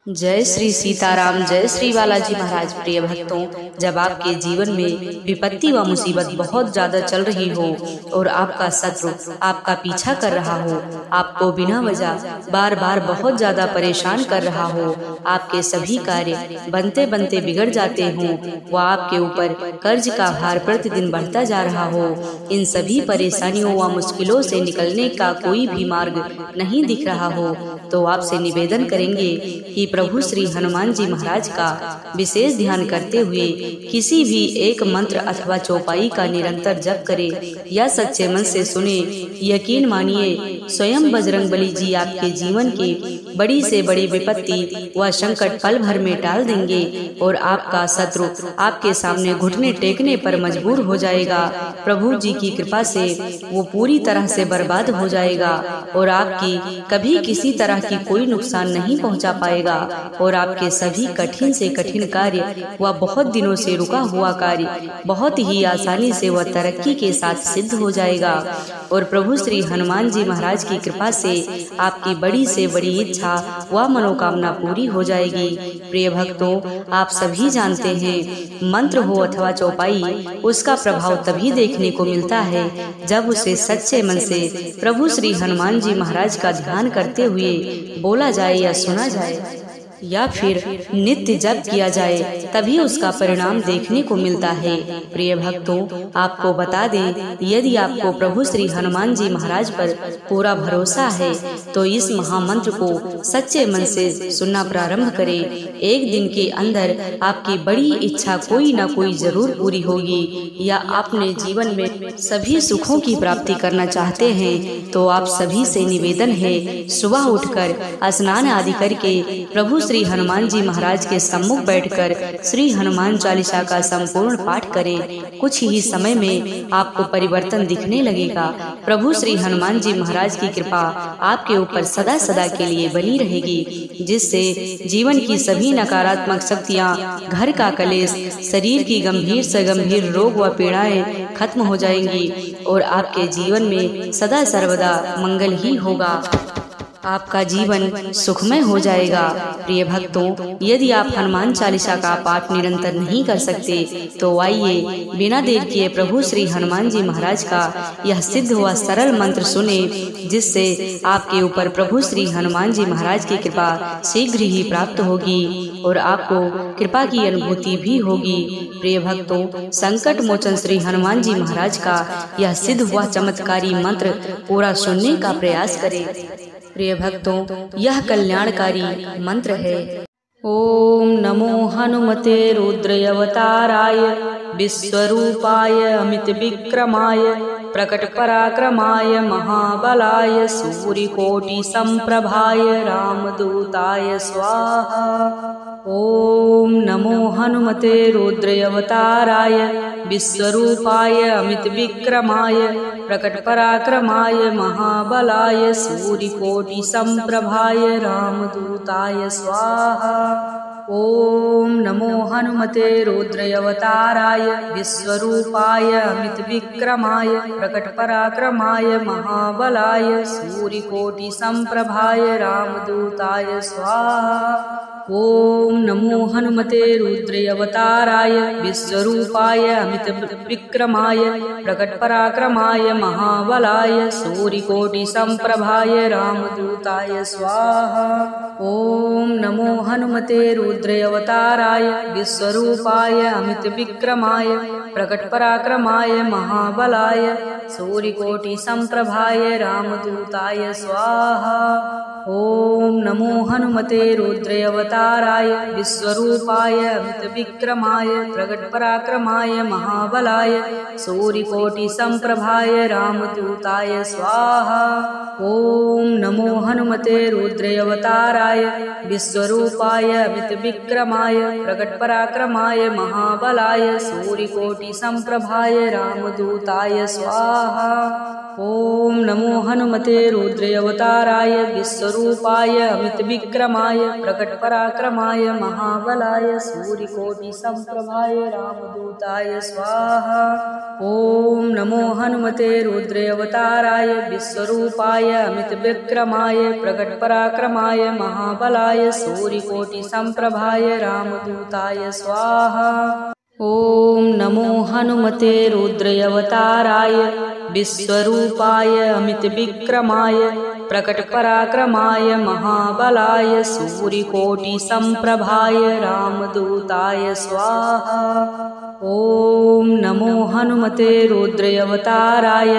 जय श्री सीताराम, जय श्री बालाजी महाराज। प्रिय भक्तों, जब आपके जीवन में विपत्ति व मुसीबत बहुत ज्यादा चल रही हो और आपका शत्रु आपका पीछा कर रहा हो, आपको बिना वजह बार बार बहुत ज्यादा परेशान कर रहा हो, आपके सभी कार्य बनते बनते बिगड़ जाते हों, व आपके ऊपर कर्ज का भार प्रतिदिन बढ़ता जा रहा हो, इन सभी परेशानियों व मुश्किलों से निकलने का कोई भी मार्ग नहीं दिख रहा हो, तो आपसे निवेदन करेंगे कि प्रभु श्री हनुमान जी महाराज का विशेष ध्यान करते हुए किसी भी एक मंत्र अथवा चौपाई का निरंतर जप करें या सच्चे मन से सुने। यकीन मानिए, स्वयं बजरंगबली जी आपके जीवन की बड़ी से बड़ी विपत्ति व संकट पल भर में टाल देंगे और आपका शत्रु आपके सामने घुटने टेकने पर मजबूर हो जाएगा। प्रभु जी की कृपा से वो पूरी तरह से बर्बाद हो जाएगा और आपकी कभी किसी तरह की कोई नुकसान नहीं पहुंचा पाएगा और आपके सभी कठिन से कठिन कार्य व बहुत दिनों से रुका हुआ कार्य बहुत ही आसानी से वह तरक्की के साथ सिद्ध हो जाएगा और प्रभु श्री हनुमान जी महाराज की कृपा से आपकी बड़ी से बड़ी इच्छा व मनोकामना पूरी हो जाएगी। प्रिय भक्तों, आप सभी जानते हैं, मंत्र हो अथवा चौपाई, उसका प्रभाव तभी देखने को मिलता है जब उसे सच्चे मन से प्रभु श्री हनुमान जी महाराज का ध्यान करते हुए बोला जाए या सुना जाए या फिर नित्य जप किया जाए, तभी उसका परिणाम देखने को मिलता है। प्रिय भक्तों, आपको बता दें, यदि आपको प्रभु श्री हनुमान जी महाराज पर पूरा भरोसा है तो इस महामंत्र को सच्चे मन से सुनना प्रारंभ करें। एक दिन के अंदर आपकी बड़ी इच्छा कोई न कोई जरूर पूरी होगी। या अपने जीवन में सभी सुखों की प्राप्ति करना चाहते हैं तो आप सभी से निवेदन है, सुबह उठकर स्नान आदि करके प्रभु श्री हनुमान जी महाराज के सम्मुख बैठकर श्री हनुमान चालीसा का संपूर्ण पाठ करें। कुछ ही समय में आपको परिवर्तन दिखने लगेगा। प्रभु श्री हनुमान जी महाराज की कृपा आपके ऊपर सदा सदा के लिए बनी रहेगी, जिससे जीवन की सभी नकारात्मक शक्तियाँ, घर का कलेश, शरीर की गंभीर से गंभीर रोग व पीड़ाएं खत्म हो जाएंगी और आपके जीवन में सदा सर्वदा मंगल ही होगा। आपका जीवन सुखमय हो जाएगा। प्रिय भक्तों, यदि आप हनुमान चालीसा का पाठ निरंतर नहीं कर सकते तो आइए बिना देर किए प्रभु श्री हनुमान जी महाराज का यह सिद्ध व सरल मंत्र सुने, जिससे आपके ऊपर प्रभु श्री हनुमान जी महाराज की कृपा शीघ्र ही प्राप्त होगी और आपको कृपा की अनुभूति भी होगी। प्रिय भक्तों, संकट मोचन श्री हनुमान जी महाराज का यह सिद्ध व चमत्कारी मंत्र पूरा सुनने का प्रयास करें। प्रिय भक्तों, यह कल्याणकारी मंत्र है। ओम नमो हनुमते रुद्रयवताराय विश्वरूपाय अमित विक्रमाय प्रकट पराक्रमाय महाबलाय सूर्यकोटि संप्रभाय रामदूताय स्वाहा। ओम नमो हनुमते रुद्रयवताराय विश्वरूपाय अमित विक्रमाय प्रकट पराक्रमाय महाबलाय सूर्यकोटि संप्रभाय रामदूताय स्वाहा। ओम नमो हनुमते रुद्रयवताराय विश्वरूपाय अमित विक्रमाय प्रकट पराक्रमाय महाबलाय सूर्यकोटि संप्रभाय रामदूताय स्वाहा। ओम नमो हनुमते रुद्रयवताराय विश्वरूपाय अमित विक्रमाय प्रकट पराक्रमाय महाबलाय सूर्यकोटि संप्रभाय रामदूताय स्वाहा। ओम नमो हनुमते रुद्रयवताराय विश्वरूपाय अमित विक्रमाय प्रकट पराक्रमाय महाबलाय सूर्यकोटि संप्रभाय रामदूताय स्वाहा। ओम नमो हनुमते रुद्रयवताराय विश्वरूपाय अमित विक्रमाय प्रकट पराक्रमाय महाबलाय सूर्यकोटि संप्रभाय रामदूताय स्वाहा। ओम नमो हनुमते रुद्रयवताराय विश्वरूपाय अमित विक्रमाय प्रकट पराक्रमाय महाबलाय सूर्यकोटि संप्रभाय रामदूताय स्वाहा। स्वाहा। ओम नमो हनुमते रुद्रावताराय विश्वरूपाय अमितविक्रमाय प्रकटपराक्रमाय महाबलाय सूर्यकोटिसमप्रभाय रामदूताय स्वाहा। ओम नमो हनुमते रुद्रावताराय विश्वरूपाय अमितविक्रमाय प्रकटपराक्रमाय महाबलाय सूर्यकोटिसमप्रभाय रामदूताय स्वाहा। ओम नमो हनुमते रुद्रावताराय विश्वरूपाय अमितविक्रमाय प्रकटपराक्रमाय महाबलाय सूर्यकोटिसमप्रभाय रामदूताय स्वाहा। ओम नमो हनुमते रुद्रावताराय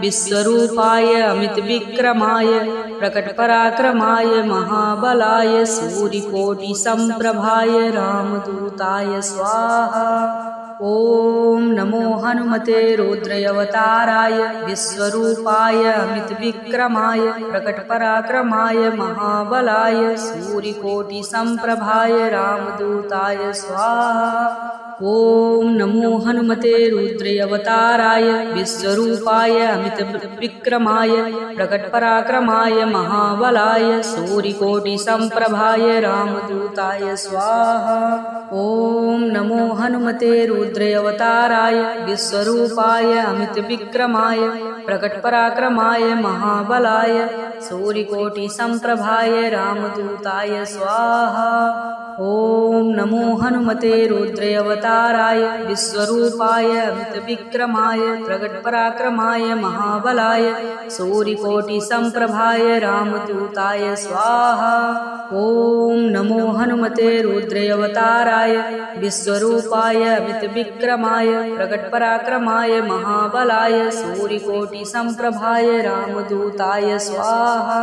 विश्वरूपाय अमितविक्रमाय प्रकटपराक्रमाय महाबलाय सूर्यकोटिसमप्रभाय रामदूताय स्वाहा। ओम नमो हनुमते रुद्रावताराय विश्वरूपाय अमितविक्रमाय प्रकटपराक्रमाय महाबलाय सूर्यकोटिसमप्रभाय रामदूताय स्वाहा। ओम नमो हनुमते रुद्रावताराय विश्वरूपाय अमितविक्रमाय प्रकटपराक्रमाय महाबलाय सूर्यकोटिसमप्रभाय रामदूताय स्वाहा। ओम नमो हनुमते रुद्रावताराय विश्वरूपाय अमितविक्रमाय प्रकटपराक्रमाय महाबलाय सूर्यकोटिसमप्रभाय रामदूताय स्वाहा। ओम नमो हनुमते रुद्रावताराय विश्वरूपाय अमितविक्रमाय प्रकटपराक्रमाय महाबलाय सूर्यकोटिसमप्रभाय रामदूताय स्वाहा। ओम नमो हनुमते रुद्रावताराय विश्वरूपाय अमितविक्रमाय प्रकटपराक्रमाय महाबलाय सूर्यकोटिसमप्रभाय रामदूताय स्वाहा।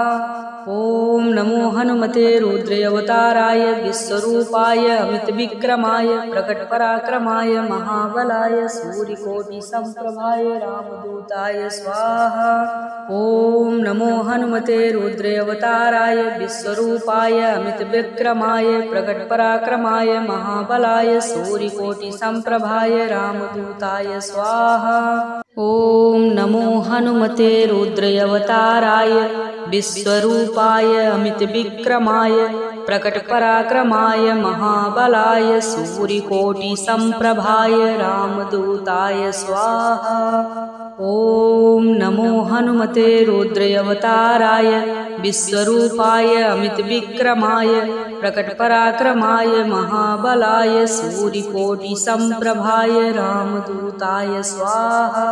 ओम नमो हनुमते रुद्रावताराय विश्वरूपाय अमितविक्रमाय प्रकटपराक्रमाय महाबलाय सूर्यकोटिसमप्रभाय रामदूताय स्वाहा। ओम नमो हनुमते रुद्रावताराय विश्वरूपाय अमितविक्रमाय प्रकटपराक्रमाय महाबलाय सूर्यकोटिसमप्रभाय रामदूताय स्वाहा। ओम नमो हनुमते रुद्रावताराय विश्वरूपाय अमितविक्रमाय प्रकटपराक्रमाय महाबलाय सूर्यकोटिसमप्रभाय रामदूताय स्वाहा। ओम नमो हनुमते रुद्रावताराय विश्वरूपाय अमितविक्रमाय प्रकटपराक्रमाय महाबलाय सूर्यकोटिसमप्रभाय रामदूताय स्वाहा।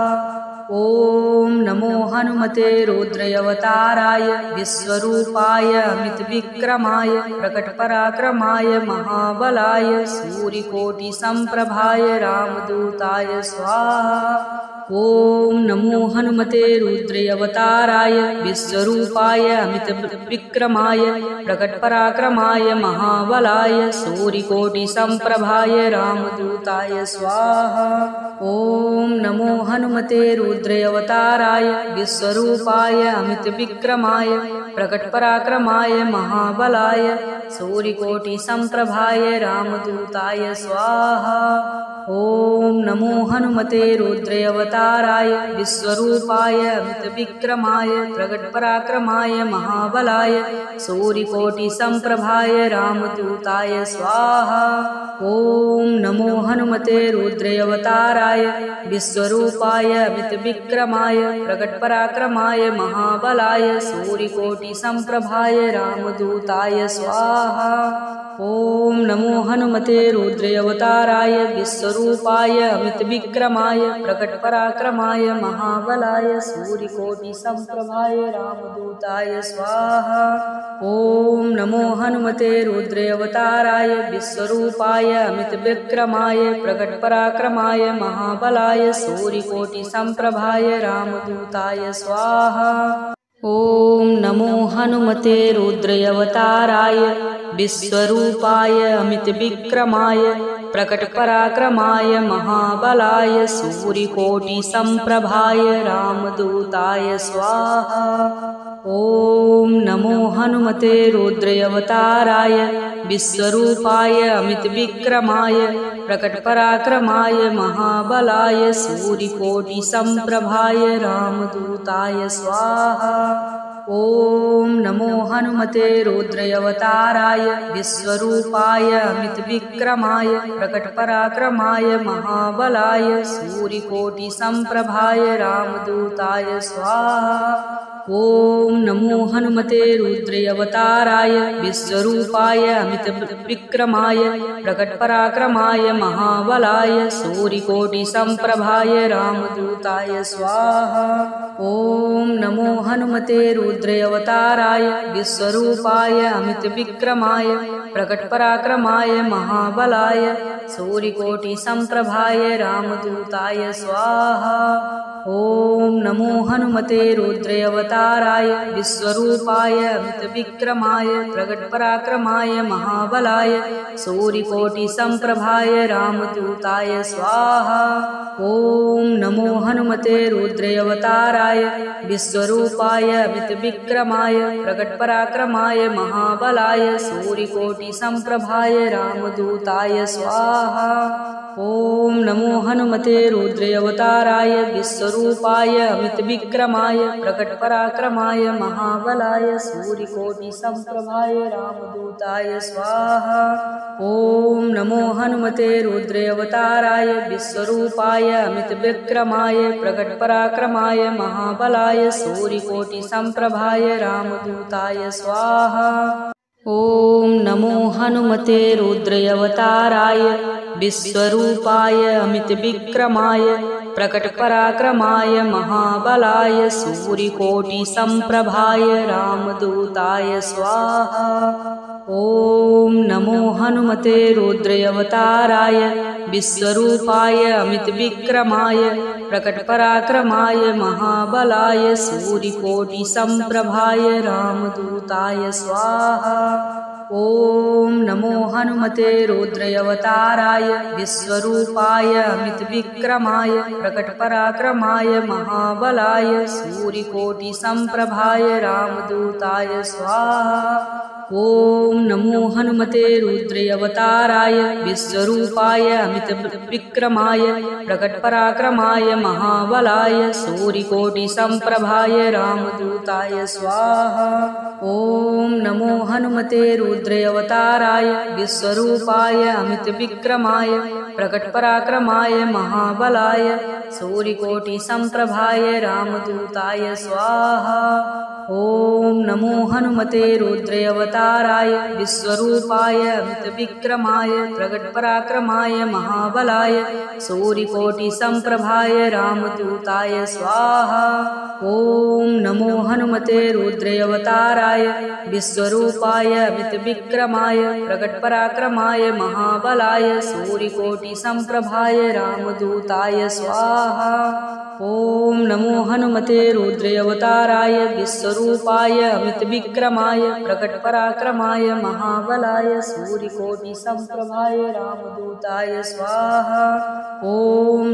ओम नमो हनुमते रुद्रावताराय विश्वरूपाय अमितविक्रमाय प्रकटपराक्रमाय महाबलाय सूर्यकोटिसमप्रभाय रामदूताय स्वाहा। ओम नमो हनुमते रुद्रावताराय विश्वरूपाय अमितविक्रमाय प्रकटपराक्रमाय महाबलाय सूर्यकोटिसमप्रभाय रामदूताय स्वाहा। ओम नमो हनुमते रुद्रावताराय विश्वरूपाय अमितविक्रमाय प्रकटपराक्रमाय महाबलाय सूर्यकोटिसमप्रभाय रामदूताय स्वाहा। ओम नमो हनुमते रुद्रावताराय विश्वरूपाय अमितविक्रमाय प्रकटपराक्रमाय महाबलाय सूर्यकोटिसमप्रभाय रामदूताय स्वाहा। ओम नमो हनुमते रुद्रावताराय विश्वरूपाय अमितविक्रमाय प्रकटपराक्रमाय महाबलाय सूर्यकोटिसमप्रभाय रामदूताय स्वाहा। ओम नमो हनुमते रुद्रावताराय विश्वरूपाय अमितविक्रमाय प्रकटपराक्रमाय महाबलाय सूर्यकोटिसमप्रभाय रामदूताय स्वाहा। ओम नमो हनुमते रुद्रावताराय विश्वरूपाय अमितविक्रमाय प्रकटपराक्रमाय महाबलाय सूर्यकोटिसमप्रभाय रामदूताय स्वाहा। ओम नमो हनुमते रुद्रावताराय विश्वरूपाय अमितविक्रमाय प्रकटपराक्रमाय महाबलाय सूर्यकोटिसम्प्रभाय रामदूताय स्वाहा। ॐ नमो हनुमते रुद्रावताराय विश्वरूपाय अमितविक्रमाय प्रकटपराक्रमाय महाबलाय सूर्यकोटिसम्प्रभाय रामदूताय स्वाहा। ॐ नमो हनुमते रुद्रावताराय विश्वरूपाय अमितविक्रमाय प्रकटपराक्रमाय महाबलाय सूर्यकोटिसम्प्रभाय रामदूताय स्वाहा। ॐ नमो हनुमते रुद्रावताराय विश्वरूपाय अमितविक्रमाय प्रकटपराक्रमाय महाबलाय सूर्यकोटिसम्प्रभाय रामदूताय स्वाहा। ॐ नमो हनुमते रुद्रावताराय विश्वरूपाय अमितविक्रमाय प्रकटपराक्रमाय महाबलाय सूर्यकोटिसम्प्रभाय रामदूताय स्वाहा। ॐ नमो हनुमते रुद्रावताराय विश्वरूपाय अमितविक्रमाय प्रकटपराक्रमाय महाबलाय सूर्यकोटिसम्प्रभाय रामदूताय स्वाहा। ॐ नमो हनुमते रुद्रावताराय विश्वरूपाय अमितविक्रमाय प्रकटपराक्रमाय महाबलाय सूर्यकोटिसम्प्रभाय रामदूताय स्वाहा। ॐ नमो हनुमते रुद्रावताराय विश्वरूपाय अमितविक्रमाय प्रकटपराक्रमाय महाबलाय सूर्यकोटिसम्प्रभाय रामदूताय स्वाहा। ॐ नमो हनुमते रुद्रावताराय विश्वरूपाय अमितविक्रमाय प्रकटपराक्रमाय महाबलाय सूर्यकोटिसम्प्रभाय रामदूताय स्वाहा। ॐ नमो हनुमते रुद्रावताराय विश्वरूपाय अमितविक्रमाय प्रकटपराक्रमाय महाबलाय सूर्यकोटिसम्प्रभाय रामदूताय स्वाहा। ॐ नमो हनुमते रुद्रावताराय विश्वरूपाय अमितविक्रमाय प्रकटपराक्रमाय महाबलाय सूर्यकोटिसम्प्रभाय रामदूताय स्वाहा। ॐ नमो हनुमते रुद्रावताराय विश्वरूपाय अमितविक्रमाय प्रकटपराक्रमाय महाबलाय सूर्यकोटिसम्प्रभाय रामदूताय स्वाहा। ॐ नमो हनुमते रुद्रावताराय विश्वरूपाय अमितविक्रमाय प्रकटपराक्रमाय महाबलाय सूर्यकोटिसम्प्रभाय रामदूताय स्वाहा। ॐ नमो हनुमते रुद्रावताराय विश्वरूपाय अमितविक्रमाय प्रकटपराक्रमाय महाबलाय सूर्यकोटिसम्प्रभाय रामदूताय स्वाहा। ॐ नमो हनुमते रुद्रावताराय विश्वरूपाय अमितविक्रमाय प्रकटपराक्रमाय महाबलाय सूर्यकोटिसम्प्रभाय रामदूताय स्वाहा। ॐ नमो हनुमते रुद्रावताराय विश्वरूपाय अमितविक्रमाय प्रकटपराक्रमाय महाबलाय सूर्यकोटिसम्प्रभाय रामदूताय स्वाहा। ॐ नमो हनुमते रुद्रावताराय विश्वरूपाय अमितविक्रमाय प्रकटपराक्रमाय महाबलाय सूर्यकोटिसम्प्रभाय रामदूताय स्वाहा। ॐ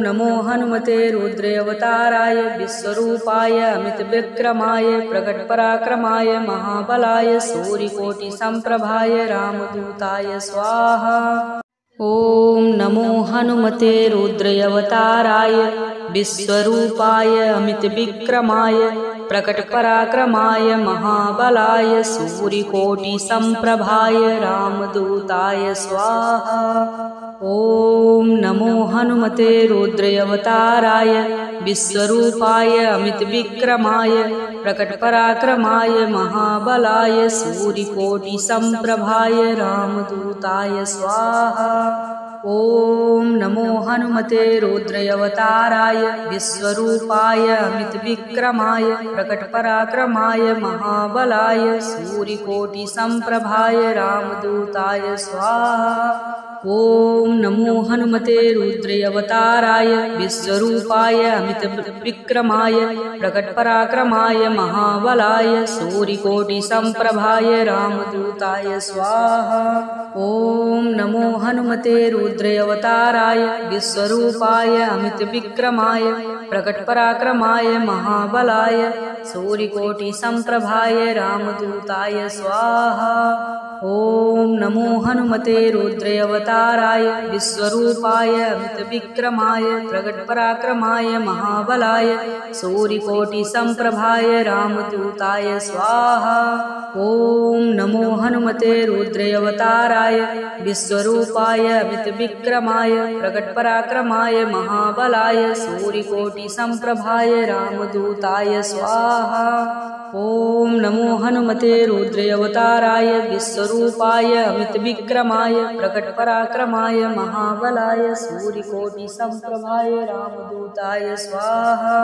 नमो हनुमते रुद्रावताराय विश्वरूपाय अमितविक्रमाय प्रकटपराक्रमाय महाबलाय सूर्यकोटिसम्प्रभाय रामदूताय स्वाहा। ॐ नमो हनुमते रुद्रावताराय विश्वरूपाय अमितविक्रमाय प्रकटपराक्रमाय महाबलाय सूर्यकोटिसम्प्रभाय रामदूताय स्वाहा। ॐ नमो हनुमते रुद्रावताराय विश्वरूपाय अमितविक्रमाय प्रकटपराक्रमाय महाबलाय सूर्यकोटिसम्प्रभाय रामदूताय स्वाहा। ॐ नमो हनुमते रुद्रावताराय विश्वरूपाय अमितविक्रमाय प्रकटपराक्रमाय महाबलाय सूर्यकोटिसम्प्रभाय रामदूताय स्वाहा। ॐ नमो हनुमते रुद्रावताराय विश्वरूपाय अमितविक्रमाय प्रकटपराक्रमाय महाबलाय सूर्यकोटिसम्प्रभाय रामदूताय स्वाहा। ॐ नमो हनुमते रुद्राय विश्वरूपाय अमितविक्रमाय प्रकटपराक्रमाय महाबलाय सूर्यकोटिसमप्रभाय रामदूताय स्वाहा। ओम नमो हनुमते रुद्राय विश्वरूपाय अमितविक्रमाय प्रकटपराक्रमाय महाबलाय सूर्यकोटिसमप्रभाय रामदूताय स्वाहा। ओम नमो हनुमते रुद्राय विश्वरूपाय अमितविक्रमाय प्रकटपराक्रमाय महाबलाय सूर्यकोटिसमप्रभाय रामदूताय स्वाहा। ओम नमो हनुमते रुद्राय विश्वरूपाय अमितविक्रमाय प्रकटपराक्रमाय महाबलाय सूर्यकोटिसमप्रभाय रामदूताय स्वाहा।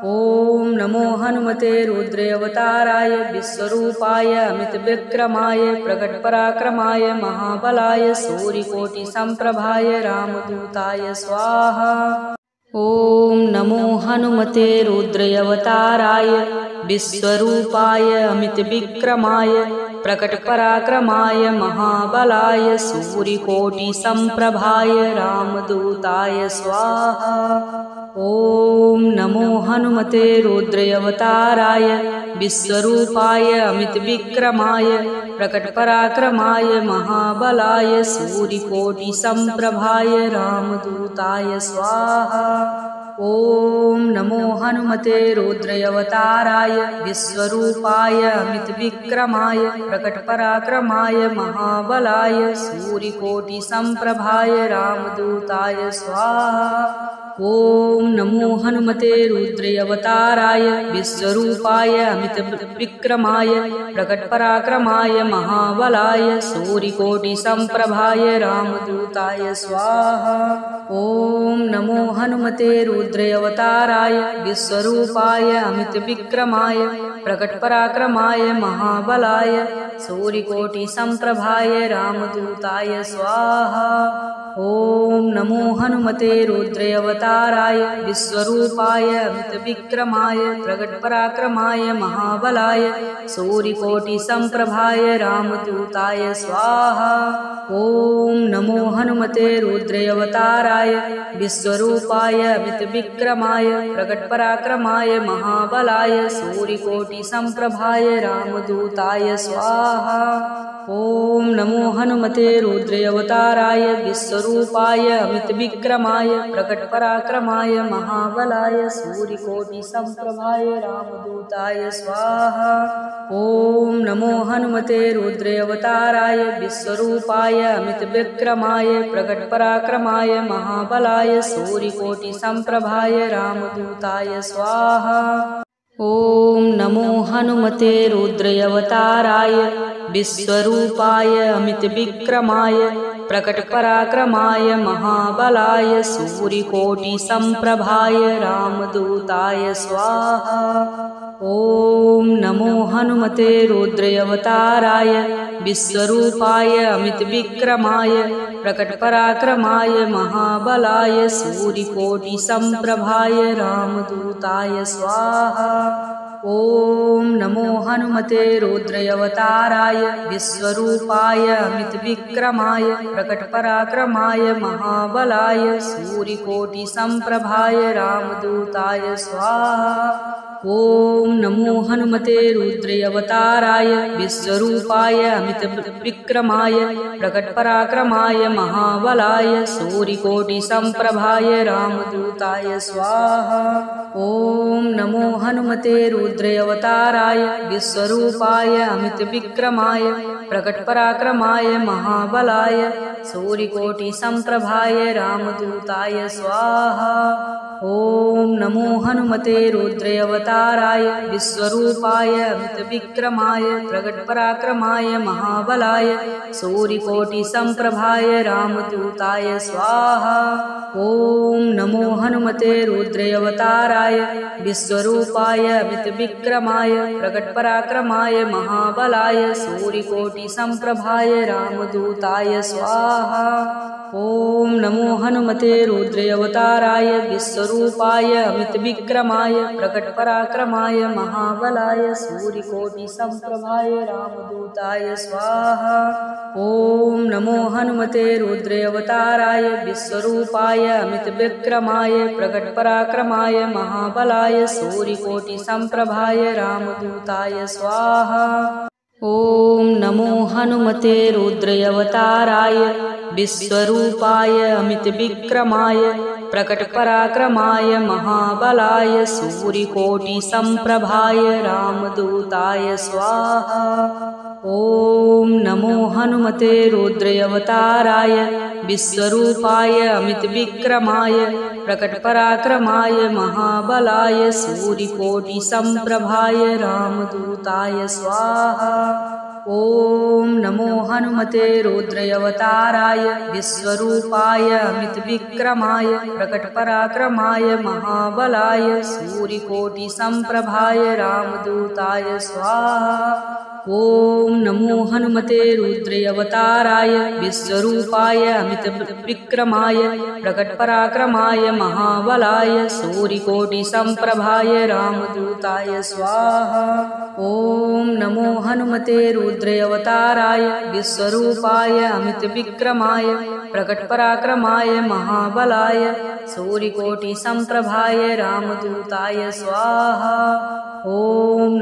ओम नमो हनुमते रुद्राय विश्वरूपाय अमितविक्रमाय प्रकटपराक्रमाय महाबलाय सूर्यकोटिसमप्रभाय रामदूताय स्वाहा। ओम नमो हनुमते रुद्राय विश्वरूपाय अमितविक्रमाय प्रकटपराक्रमाय महाबलाय सूर्यकोटिसमप्रभाय रामदूताय स्वाहा। ओम नमो हनुमते रुद्राय विश्वरूपाय अमितविक्रमाय प्रकटपराक्रमाय महाबलाय सूर्यकोटिसमप्रभाय रामदूताय स्वाहा। ओम नमो हनुमते रुद्राय विश्वरूपाय अमितविक्रमाय प्रकटपराक्रमाय महाबलाय सूर्यकोटिसमप्रभाय रामदूताय स्वाहा। ओम नमो हनुमते रुद्राय विश्वरूपाय अमितविक्रमाय प्रकटपराक्रमाय महाबलाय सूर्यकोटिसमप्रभाय रामदूताय स्वाहा। ओम नमो हनुमते रुद्राय विश्वरूपाय अमितविक्रमाय प्रकटपराक्रमाय महाबलाय सूर्यकोटिसमप्रभाय रामदूताय स्वाहा। ओम नमो हनुमते रुद्राय विश्वरूपाय अमितविक्रमाय प्रकटपराक्रमाय महाबलाय सूर्यकोटिसमप्रभाय रामदूताय स्वाहा। ओम नमो हनुमते रुद्राय विश्वरूपाय अमितविक्रमाय प्रकटपराक्रमाय महाबलाय सूर्यकोटिसमप्रभाय रामदूताय स्वाहा। ओम नमो हनुमते रुद्राय विश्वरूपाय अमितविक्रमाय प्रकटपराक्रमाय महाबलाय सूर्यकोटिसमप्रभाय रामदूताय स्वाहा। ओम नमो हनुमते रुद्राय विश्वरूपाय अमितविक्रमाय प्रकटपराक्रमाय महाबलाय सूर्यकोटिसमप्रभाय रामदूताय स्वाहा। ओम नमो हनुमते रुद्राय विश्वरूपाय अमितविक्रमाय प्रकटपराक्रमाय महाबलाय सूर्यकोटिसमप्रभाय रामदूताय स्वाहा। ओम नमो हनुमते रुद्राय विश्वरूपाय अमितविक्रमाय प्रकटपराक्रमाय महाबलाय सूर्यकोटिसमप्रभाय रामदूताय स्वाहा। ओम नमो हनुमते रुद्राय विश्वरूपाय अमितविक्रमाय प्रकटपराक्रमाय महाबलाय सूर्यकोटिसमप्रभाय रामदूताय स्वाहा। ओम नमो हनुमते रुद्राय विश्वरूपाय अमितविक्रमाय प्रकटपराक्रमाय महाबलाय सूर्यकोटिसमप्रभाय रामदूताय स्वाहा। ओम नमो हनुमते रुद्राय विश्वरूपाय अमितविक्रमाय प्रकटपराक्रमाय महाबलाय सूर्यकोटिसमप्रभाय रामदूताय स्वाहा। ओम नमो हनुमते रुद्राय विश्वरूपाय अमितविक्रमाय प्रकटपराक्रमाय महाबलाय सूर्यकोटिसमप्रभाय रामदूताय स्वाहा। ओम नमो हनुमते रुद्राय विश्वरूपाय अमितविक्रमाय प्रकटपराक्रमाय महाबलाय सूर्यकोटिसमप्रभाय सूर्यकोटिसम्प्रभाय रामदूताय स्वाहा। ॐ नमो हनुमते रुद्रावताराय विश्वरूपाय अमितविक्रमाय प्रकटपराक्रमाय महाबलाय सूर्यकोटिसम्प्रभाय रामदूताय स्वाहा। ॐ नमो हनुमते रुद्रावताराय विश्वरूपाय अमितविक्रमाय प्रकटपराक्रमाय महाबलाय सूर्यकोटिसम्प्रभाय रामदूताय स्वाहा। ॐ नमो हनुमते रुद्रावताराय विश्वरूपाय अमितविक्रमाय प्रकटपराक्रमाय महाबलाय सूर्यकोटिसम्प्रभाय रामदूताय स्वाहा। ॐ नमो हनुमते रुद्रावताराय विश्वरूपाय अमितविक्रमाय प्रकटपराक्रमाय महाबलाय सूर्यकोटिसम्प्रभाय रामदूताय स्वाहा। ॐ नमो हनुमते रुद्रावताराय विश्वरूपाय अमितविक्रमाय प्रकटपराक्रमाय महाबलाय सूर्यकोटिसम्प्रभाय रामदूताय स्वाहा। ॐ नमो हनुमते रुद्रावताराय विश्वरूपाय अमितविक्रमाय प्रकटपराक्रमाय महाबलाय सूर्यकोटिसम्प्रभाय रामदूताय स्वाहा। ॐ नमो हनुमते रुद्रावताराय विश्वरूपाय अमितविक्रमाय प्रकटपराक्रमाय महाबलाय सूर्यकोटिसम्प्रभाय रामदूताय स्वाहा। ॐ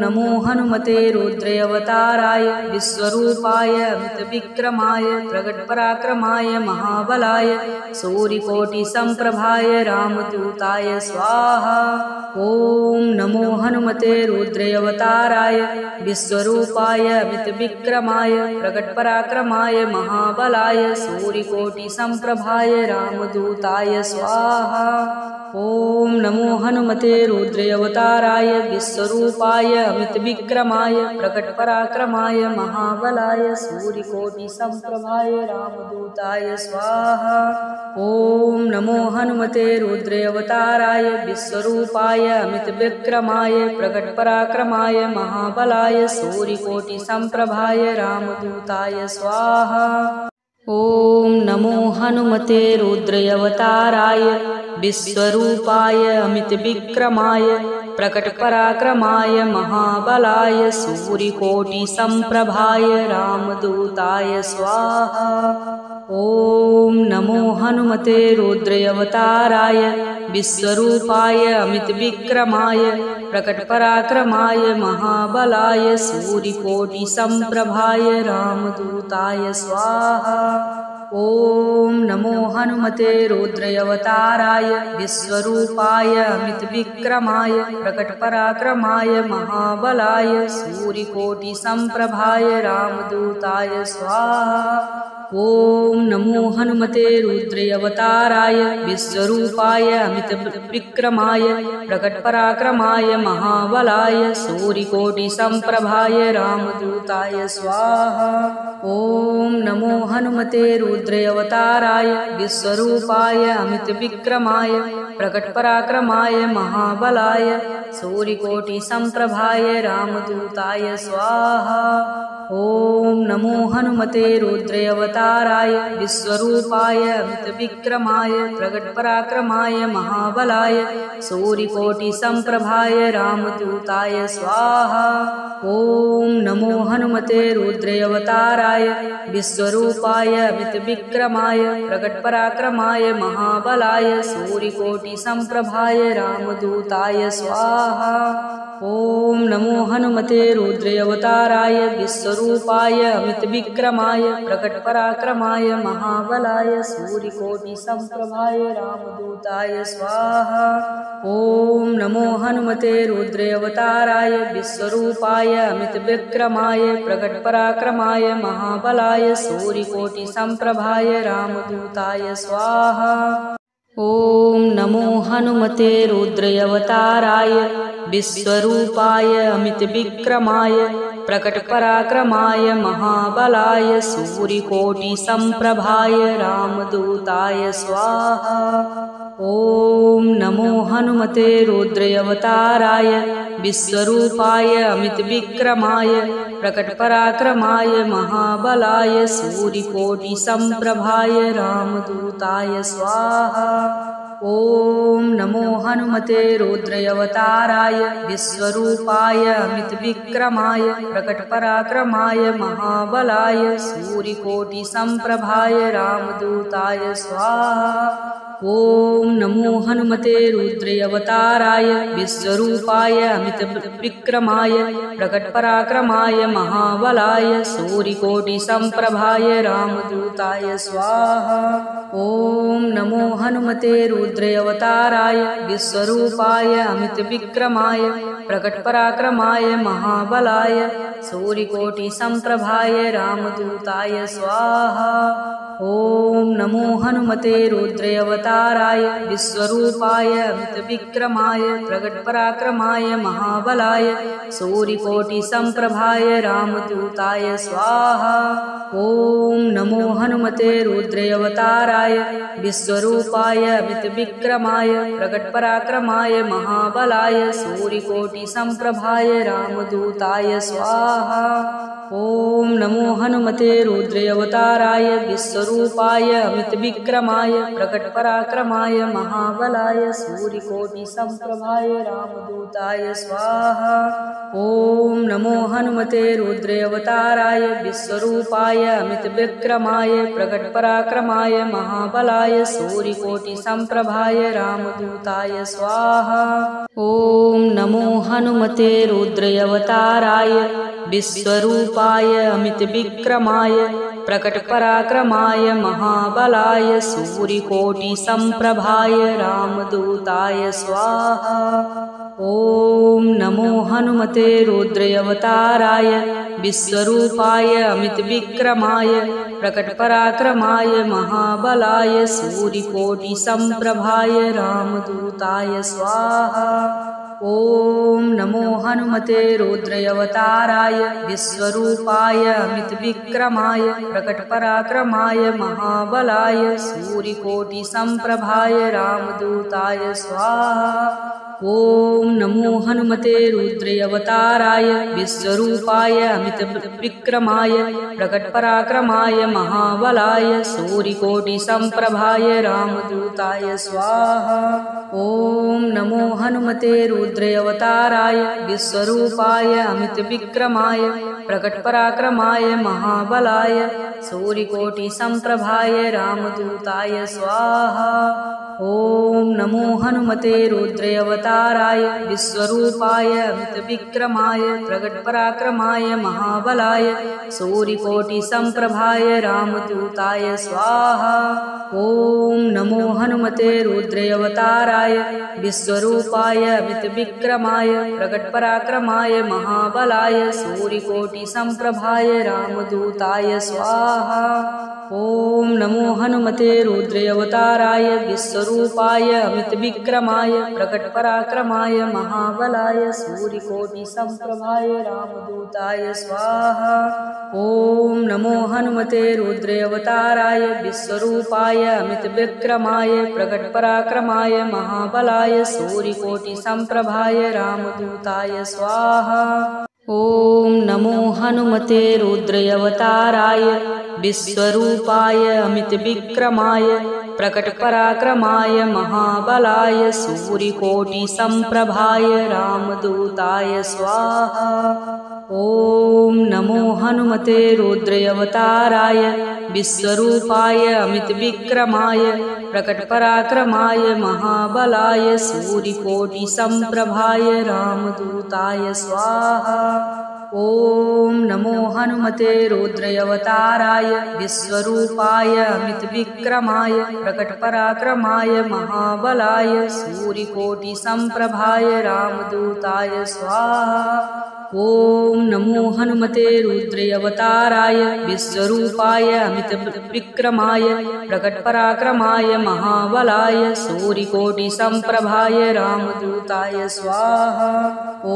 नमो हनुमते रुद्रावताराय विश्वरूपाय अमितविक्रमाय प्रकटपराक्रमाय महाबलाय सूर्यकोटिसम्प्रभाय रामदूताय स्वाहा। ॐ नमो हनुमते रुद्रावताराय विश्वरूपाय अमितविक्रमाय प्रकटपराक्रमाय महाबलाय सूर्यकोटिसम्प्रभाय रामदूताय स्वाहा। ॐ नमो हनुमते रुद्रावताराय विश्वरूपाय अमितविक्रमाय प्रकटपराक्रमाय महाबलाय सूर्यकोटिसम्प्रभाय रामदूताय स्वाहा। ॐ नमो हनुमते रुद्रावताराय विश्वरूपाय अमितविक्रमाय प्रकटपराक्रमाय महाबलाय सूर्यकोटिसम्प्रभाय रामदूताय स्वाहा। ॐ नमो हनुमते रुद्रावताराय विश्वरूपाय अमितविक्रमाय प्रकटपराक्रमाय महाबलाय सूर्यकोटिसम्प्रभाय रामदूताय स्वाहा। ॐ नमो हनुमते रुद्रावताराय विश्वरूपाय अमितविक्रमाय प्रकटपराक्रमाय महाबलाय सूर्यकोटिसम्प्रभाय रामदूताय स्वाहा। ॐ नमो हनुमते रुद्रावताराय विश्वरूपाय अमितविक्रमाय प्रकटपराक्रमाय महाबलाय सूर्यकोटिसम्प्रभाय रामदूताय स्वाहा। ॐ नमो हनुमते रुद्रावताराय विश्वरूपाय अमितविक्रमाय प्रकटपराक्रमाय महाबलाय सूर्यकोटिसम्प्रभाय रामदूताय स्वाहा। ॐ नमो हनुमते रुद्रावताराय विश्वरूपाय अमितविक्रमाय प्रकटपराक्रमाय महाबलाय सूर्यकोटिसम्प्रभाय रामदूताय स्वाहा। ॐ नमो हनुमते रुद्रावताराय विश्वरूपाय अमितविक्रमाय प्रकटपराक्रमाय महाबलाय सूर्यकोटिसम्प्रभाय रामदूताय स्वाहा। ॐ नमो हनुमते रुद्रावताराय विश्वरूपाय अमितविक्रमाय प्रकटपराक्रमाय महाबलाय सूर्यकोटिसम्प्रभाय रामदूताय स्वाहा। ॐ नमो हनुमते रुद्रावताराय विश्वरूपाय अमितविक्रमाय प्रकटपराक्रमाय महाबलाय सूर्यकोटिसम्प्रभाय रामदूताय स्वाहा। ॐ नमो हनुमते रुद्रावताराय विश्वरूपाय अमितविक्रमाय प्रकटपराक्रमाय महाबलाय सूर्यकोटिसम्प्रभाय रामदूताय स्वाहा। ॐ नमो हनुमते रुद्रावताराय विश्वरूपाय अमितविक्रमाय प्रकटपराक्रमाय महाबलाय सूर्यकोटिसम्प्रभाय रामदूताय स्वाहा। ॐ नमो हनुमते रुद्रावताराय विश्वरूपाय अमितविक्रमाय प्रकटपराक्रमाय महाबलाय सूर्यकोटिसम्प्रभाय रामदूताय स्वाहा। ॐ नमो हनुमते रुद्रावताराय विश्वरूपाय अमितविक्रमाय प्रकटपराक्रमाय महाबलाय सूर्यकोटिसम्प्रभाय रामदूताय स्वाहा। ॐ नमो हनुमते रुद्रावताराय विश्वरूपाय अमितविक्रमाय प्रकटपराक्रमाय महाबलाय सूर्यकोटिसम्प्रभाय रामदूताय स्वाहा। ॐ नमो हनुमते रुद्रावताराय विश्वरूपाय अमितविक्रमाय प्रकटपराक्रमाय महाबलाय सूर्यकोटिसम्प्रभाय रामदूताय स्वाहा। ॐ नमो हनुमते रुद्रावताराय विश्वरूपाय अमितविक्रमाय प्रकटपराक्रमाय महाबलाय सूर्यकोटिसम्प्रभाय रामदूताय स्वाहा। ॐ नमो हनुमते रुद्रावताराय विश्वरूपाय अमितविक्रमाय प्रकटपराक्रमाय महाबलाय सूर्यकोटिसम्प्रभाय रामदूताय स्वाहा। ॐ नमो हनुमते रुद्रावताराय विश्वरूपाय अमितविक्रमाय प्रकटपराक्रमाय महाबलाय सूर्यकोटिसम्प्रभाय रामदूताय स्वाहा। ॐ नमो हनुमते रुद्रावताराय विश्वरूपाय अमितविक्रमाय प्रकटपराक्रमाय महाबलाय सूर्यकोटिसम्प्रभाय रामदूताय स्वाहा। ॐ नमो हनुमते रुद्रावताराय विश्वरूपाय अमितविक्रमाय प्रकटपराक्रमाय महाबलाय सूर्यकोटिसम्प्रभाय रामदूताय स्वाहा। ॐ नमो हनुमते रुद्रावताराय विश्वरूपाय अमितविक्रमाय प्रकटपराक्रमाय महाबलाय सूर्यकोटिसम्प्रभाय रामदूताय स्वाहा। ॐ नमो हनुमते रुद्रावताराय विश्वरूपाय अमितविक्रमाय प्रकटपराक्रमाय महाबलाय सूर्यकोटिसम्प्रभाय रामदूताय स्वाहा। ॐ नमो हनुमते रुद्रावताराय विश्वरूपाय अमितविक्रमाय प्रकटपराक्रमाय महाबलाय सूर्यकोटिसम्प्रभाय रामदूताय स्वाहा। ॐ नमो हनुमते रुद्रावताराय विश्वरूपाय अमितविक्रमाय प्रकटपराक्रमाय महाबलाय सूर्यकोटिसम्प्रभाय रामदूताय स्वाहा। ॐ नमो हनुमते रुद्रावताराय विश्वरूपाय अमितविक्रमाय प्रकटपराक्रमाय महाबलाय सूर्यकोटिसम्प्रभाय रामदूताय स्वाहा। ॐ नमो हनुमते रुद्रावताराय विश्वरूपाय अमितविक्रमाय प्रकटपराक्रमाय महाबलाय सूर्यकोटिसम्प्रभाय रामदूताय स्वाहा। ॐ नमो हनुमते रुद्रावताराय विश्वरूपाय अमितविक्रमाय प्रकटपराक्रमाय महाबलाय सूर्यकोटिसम्प्रभाय रामदूताय स्वाहा। ॐ नमो हनुमते रुद्रावताराय विश्वरूपाय अमितविक्रमाय प्रकटपराक्रमाय महाबलाय सूर्यकोटिसम्प्रभाय रामदूताय स्वाहा। ॐ नमो हनुमते रुद्रावताराय विश्वरूपाय अमितविक्रमाय प्रकटपराक्रमाय महाबलाय सूर्यकोटिसम्प्रभाय रामदूताय स्वाहा। ॐ नमो हनुमते रुद्रावताराय विश्वरूपाय अमितविक्रमाय प्रकटपराक्रमाय महाबलाय सूर्यकोटिसम्प्रभाय रामदूताय स्वाहा। ॐ नमो हनुमते रुद्रावताराय विश्वरूपाय अमितविक्रमाय प्रकटपराक्रमाय महाबलाय सूर्यकोटिसम्प्रभाय रामदूताय स्वाहा। ॐ नमो हनुमते रुद्रावताराय विश्वरूपाय अमितविक्रमाय प्रकटपराक्रमाय महाबलाय सूर्यकोटिसम्प्रभाय रामदूताय स्वाहा। ॐ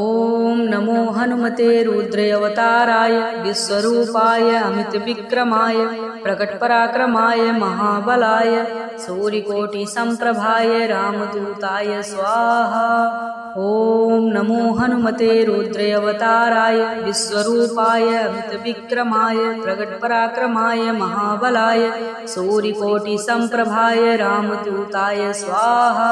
नमो हनुमते रुद्रावताराय विश्वरूपाय अमितविक्रमाय प्रकटपराक्रमाय महाबलाय सूर्यकोटिसम्प्रभाय रामदूताय स्वाहा। ॐ नमो हनुमते रुद्रावताराय विश्वरूपाय अमितविक्रमाय प्रकटपराक्रमाय महाबलाय सूर्यकोटिसम्प्रभाय रामदूताय स्वाहा।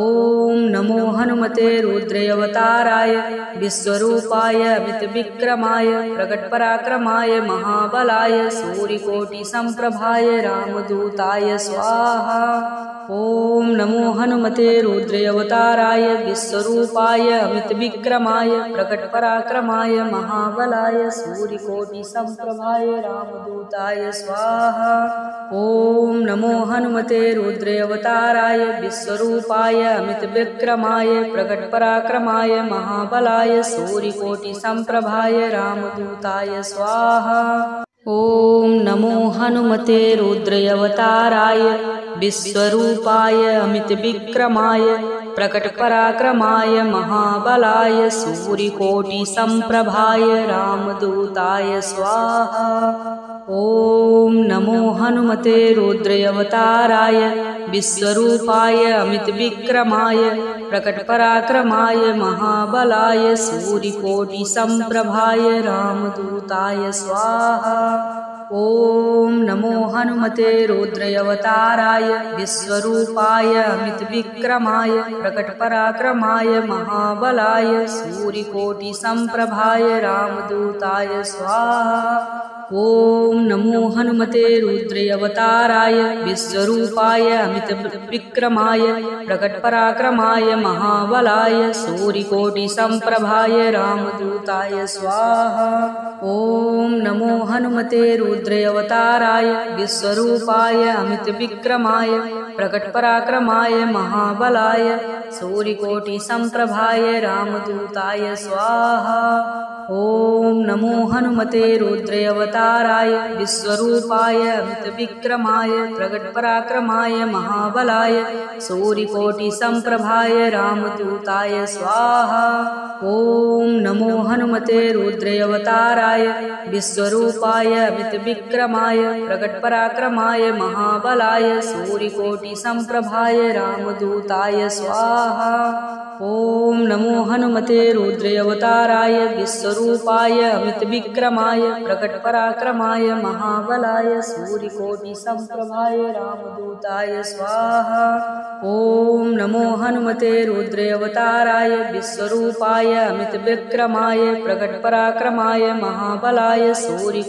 ॐ नमो हनुमते रुद्रावताराय विश्वरूपाय अमितविक्रमाय प्रकटपराक्रमाय महाबलाय सूर्यकोटिसम्प्रभाय रामदूताय स्वाहा। ॐ नमो हनुमते रुद्रावताराय विश्वरूपाय अमितविक्रमाय प्रकटपराक्रमाय महाबलाय सूर्यकोटिसम्प्रभाय रामदूताय स्वाहा। ॐ नमो हनुमते रुद्रावताराय विश्वरूपाय अमितविक्रमाय प्रकटपराक्रमाय महाबलाय सूर्यकोटिसम्प्रभाय रामदूताय स्वाहा। ॐ नमो हनुमते रुद्रावताराय विश्वरूपाय अमितविक्रमाय प्रकटपराक्रमाय महाबलाय सूर्यकोटिसम्प्रभाय रामदूताय स्वाहा। ॐ नमो हनुमते रुद्रावताराय विश्वरूपाय अमितविक्रमाय प्रकटपराक्रमाय महाबलाय सूर्यकोटिसम्प्रभाय रामदूताय स्वाहा। ॐ नमो हनुमते रुद्रावताराय विश्वरूपाय अमितविक्रमाय प्रकटपराक्रमाय महाबलाय सूर्यकोटिसम्प्रभाय रामदूताय स्वाहा। ॐ नमो हनुमते रुद्रावताराय विश्वरूपाय अमितविक्रमाय प्रकटपराक्रमाय महाबलाय सूर्यकोटिसम्प्रभाय रामदूताय स्वाहा। ॐ नमो हनुमते रुद्रावताराय विश्वरूपाय अमितविक्रमाय प्रकटपराक्रमाय महाबलाय सूर्यकोटिसम्प्रभाय रामदूताय स्वाहा। ॐ नमो हनुमते रुद्रावताराय विश्वरूपाय अमितविक्रमाय प्रकटपराक्रमाय महाबलाय सूर्यकोटिसम्प्रभाय रामदूताय स्वाहा। ॐ नमो हनुमते रुद्रावताराय विश्वरूपाय अमितविक्रमाय प्रकटपराक्रमाय महाबलाय सूर्यकोटिसम्प्रभाय रामदूताय स्वाहा। ॐ नमो हनुमते रुद्रावताराय विश्वरूपाय अमितविक्रमाय प्रकटपराक्रमाय महाबलाय सूर्यकोटिसम्प्रभाय रामदूताय स्वाहा। ॐ नमो हनुमते रुद्रावताराय विश्वरूपाय अमितविक्रमाय प्रकटपराक्रमाय महाबलाय सूर्य